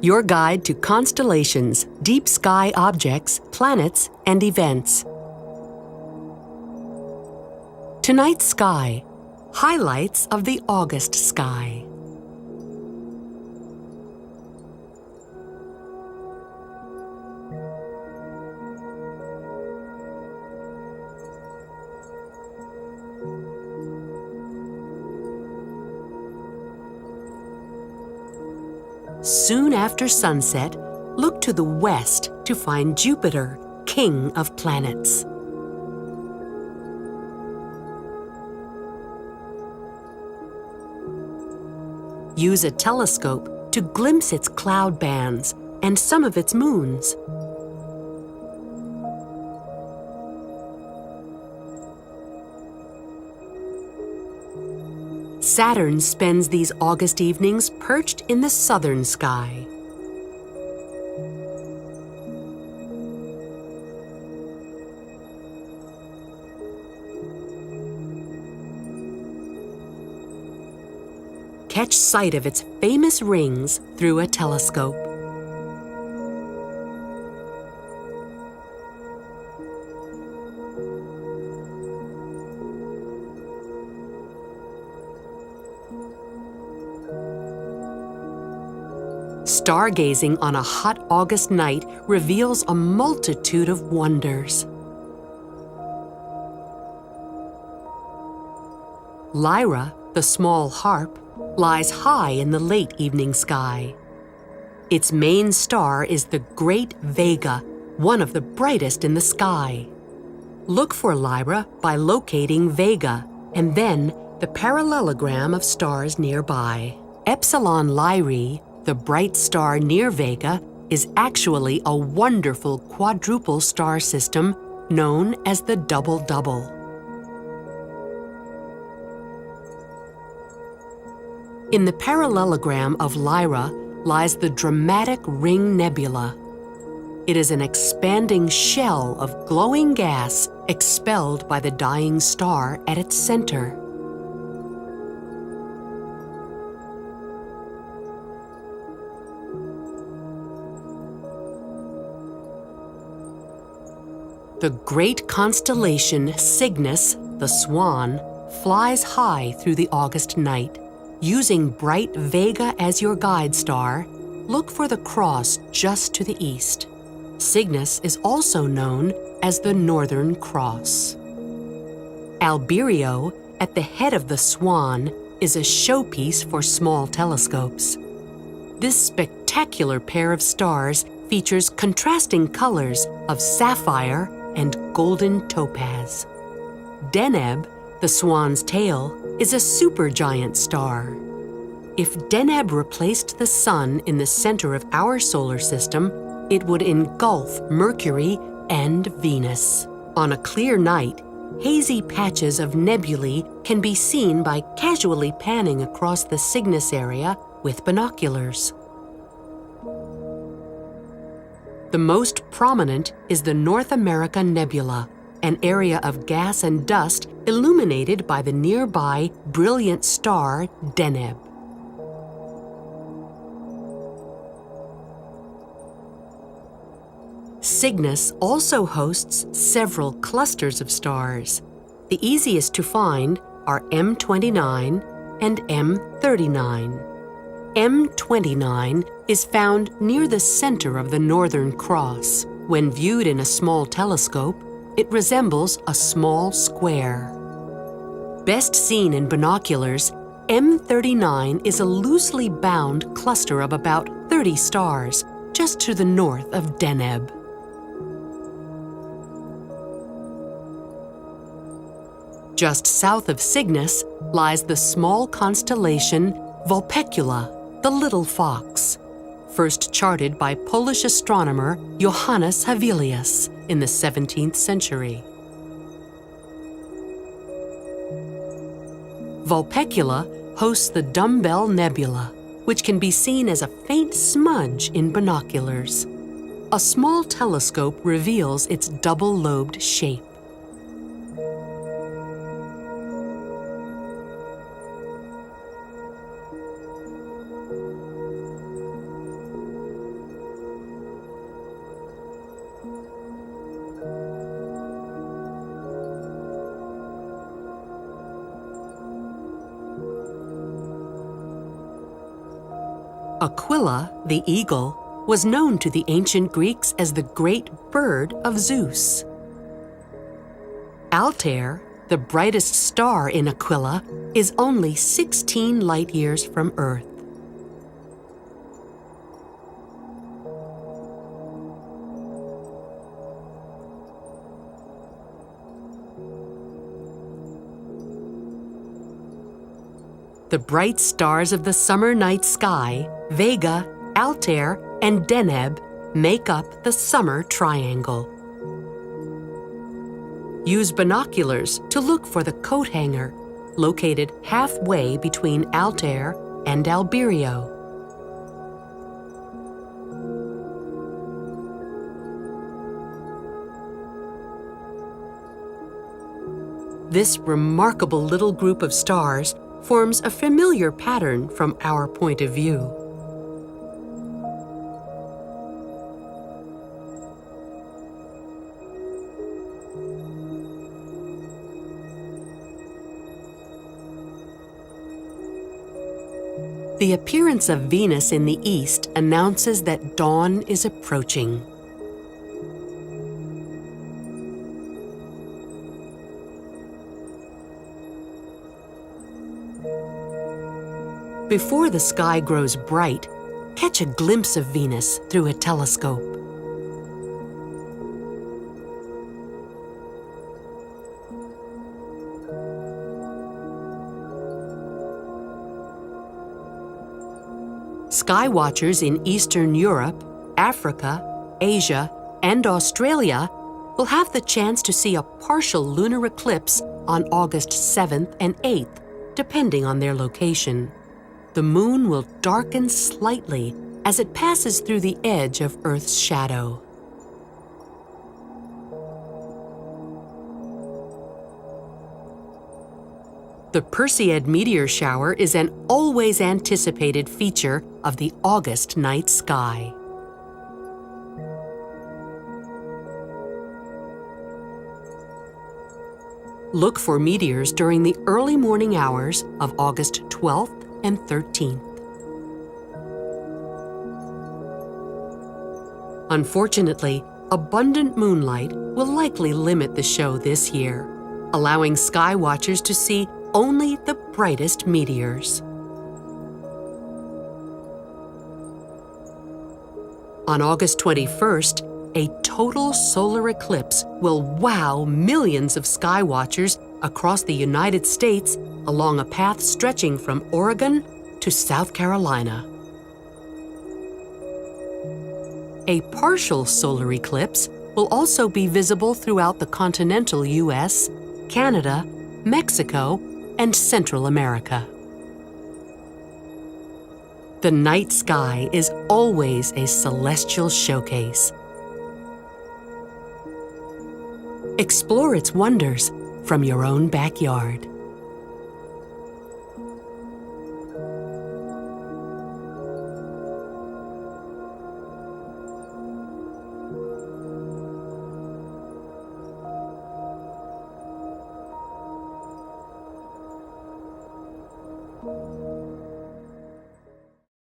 your guide to constellations, deep sky objects, planets, and events. Tonight's sky, highlights of the August sky. Soon after sunset, look to the west to find Jupiter, king of planets. Use a telescope to glimpse its cloud bands and some of its moons. Saturn spends these August evenings perched in the southern sky. Catch sight of its famous rings through a telescope. Stargazing on a hot August night reveals a multitude of wonders. Lyra, the small harp, lies high in the late evening sky. Its main star is the Great Vega, one of the brightest in the sky. Look for Lyra by locating Vega and then the parallelogram of stars nearby. Epsilon Lyrae, the bright star near Vega, is actually a wonderful quadruple star system known as the Double-Double. In the parallelogram of Lyra lies the dramatic Ring Nebula. It is an expanding shell of glowing gas expelled by the dying star at its center. The great constellation Cygnus, the Swan, flies high through the August night. Using bright Vega as your guide star, look for the cross just to the east. Cygnus is also known as the Northern Cross. Albireo, at the head of the Swan, is a showpiece for small telescopes. This spectacular pair of stars features contrasting colors of sapphire and golden topaz. Deneb, the Swan's tail, is a supergiant star. If Deneb replaced the Sun in the center of our solar system, it would engulf Mercury and Venus. On a clear night, hazy patches of nebulae can be seen by casually panning across the Cygnus area with binoculars. The most prominent is the North America Nebula, an area of gas and dust illuminated by the nearby brilliant star Deneb. Cygnus also hosts several clusters of stars. The easiest to find are M29 and M39. M29 is found near the center of the Northern Cross. When viewed in a small telescope, it resembles a small square. Best seen in binoculars, M39 is a loosely bound cluster of about 30 stars just to the north of Deneb. Just south of Cygnus lies the small constellation Vulpecula, the Little Fox, first charted by Polish astronomer Johannes Hevelius in the 17th century. Vulpecula hosts the Dumbbell Nebula, which can be seen as a faint smudge in binoculars. A small telescope reveals its double-lobed shape. Aquila, the eagle, was known to the ancient Greeks as the great bird of Zeus. Altair, the brightest star in Aquila, is only 16 light-years from Earth. The bright stars of the summer night sky, Vega, Altair, and Deneb, make up the summer triangle. Use binoculars to look for the coat hanger, located halfway between Altair and Albireo. This remarkable little group of stars forms a familiar pattern from our point of view. The appearance of Venus in the east announces that dawn is approaching. Before the sky grows bright, catch a glimpse of Venus through a telescope. Skywatchers in Eastern Europe, Africa, Asia, and Australia will have the chance to see a partial lunar eclipse on August 7th and 8th, depending on their location. The moon will darken slightly as it passes through the edge of Earth's shadow. The Perseid meteor shower is an always anticipated feature of the August night sky. Look for meteors during the early morning hours of August 12th and 13th. Unfortunately, abundant moonlight will likely limit the show this year, allowing skywatchers to see only the brightest meteors. On August 21st, a total solar eclipse will wow millions of skywatchers across the United States along a path stretching from Oregon to South Carolina. A partial solar eclipse will also be visible throughout the continental U.S., Canada, Mexico, and Central America. The night sky is always a celestial showcase. Explore its wonders from your own backyard.